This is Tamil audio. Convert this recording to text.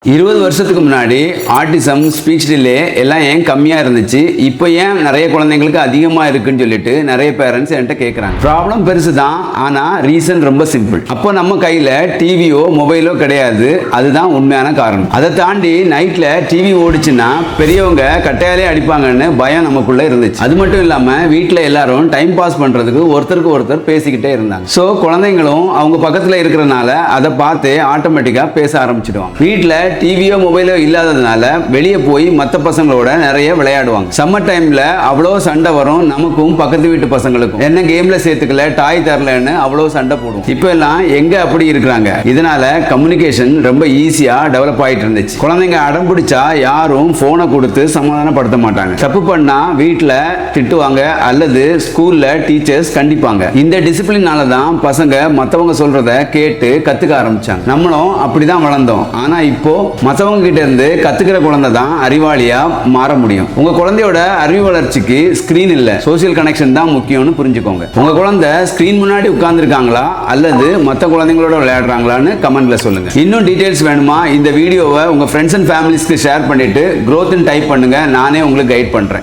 20 வருஷத்துக்கு முன்னாடி ஆட்டிசம், ஸ்பீச் டிலே எல்லாம் ஏன் கம்மியாக இருந்துச்சு, இப்போ ஏன் நிறைய குழந்தைங்களுக்கு அதிகமாக இருக்குன்னு சொல்லிட்டு நிறைய பேரண்ட்ஸ் என்கிட்ட கேட்குறாங்க. ப்ராப்ளம் பெருசு தான், ஆனால் ரீசன் ரொம்ப சிம்பிள். அப்போ நம்ம கையில் டிவியோ மொபைலோ கிடையாது, அதுதான் உண்மையான காரணம். அதை தாண்டி நைட்டில் டிவி ஓடிச்சுன்னா பெரியவங்க கட்டையாலே அடிப்பாங்கன்னு பயம் நமக்குள்ளே இருந்துச்சு. அது மட்டும் இல்லாமல் வீட்டில் எல்லாரும் டைம் பாஸ் பண்ணுறதுக்கு ஒருத்தருக்கு ஒருத்தர் பேசிக்கிட்டே இருந்தாங்க. ஸோ குழந்தைங்களும் அவங்க பக்கத்தில் இருக்கிறனால அதை பார்த்து ஆட்டோமேட்டிக்காக பேச ஆரம்பிச்சிடுவாங்க. வீட்டில் டிவியோ மொபைலோ இல்லாததுனால வெளியே போய் மற்ற பசங்களோட நிறைய விளையாடுவாங்க. சம்மர் டைம்ல அவ்வளோ சண்டை வரும். நமக்கும் பக்கத்து வீட்டு பசங்களுக்கும் என்ன கேம்ல சேர்த்துக்கல, டாய் தரலன்னு அவ்வளோ சண்டை போடுவோம். இப்போ எல்லாம் எங்க அப்படி இருக்கிறாங்க. இதனால கம்யூனிகேஷன் ரொம்ப ஈஸியா டெவலப் ஆயிட்டு இருந்துச்சு. குழந்தைங்க அடம் பிடிச்சா யாரும் போனை கொடுத்து சமாதானப்படுத்த மாட்டாங்க. தப்பு பண்ணா வீட்டில் திட்டுவாங்க அல்லது ஸ்கூல்ல டீச்சர்ஸ் கண்டிப்பாங்க. இந்த டிசிப்ளினால தான் பசங்க மற்றவங்க சொல்றத கேட்டு கத்துக்க ஆரம்பிச்சாங்க. நம்மளும் அப்படிதான் வளர்ந்தோம். ஆனா இப்போ மற்றவங்க கிட்ட இருந்து கத்துக்கிற குழந்தை தான் அறிவாளியா மாற முடியும். உங்க குழந்தையோட அறிவு வளர்ச்சிக்கு ஸ்கிரீன் இல்ல, சோசியல் கனெக்ஷன் தான் முக்கியம்னு புரிஞ்சுக்கோங்க. உங்க குழந்தை ஸ்கிரீன் முன்னாடி உட்கார்ந்து இருக்காங்களா அல்லது மற்ற குழந்தைங்களோட விளையாடுறாங்களான்னு கமெண்ட்ல சொல்லுங்க. இன்னும் டீடைல்ஸ் வேணுமா, இந்த வீடியோவை உங்க ஃப்ரெண்ட்ஸ் அண்ட் ஃபேமிலிஸ்க்கு ஷேர் பண்ணிட்டு growth டைப் பண்ணுங்க. நானே உங்களுக்கு கைட் பண்றேன்.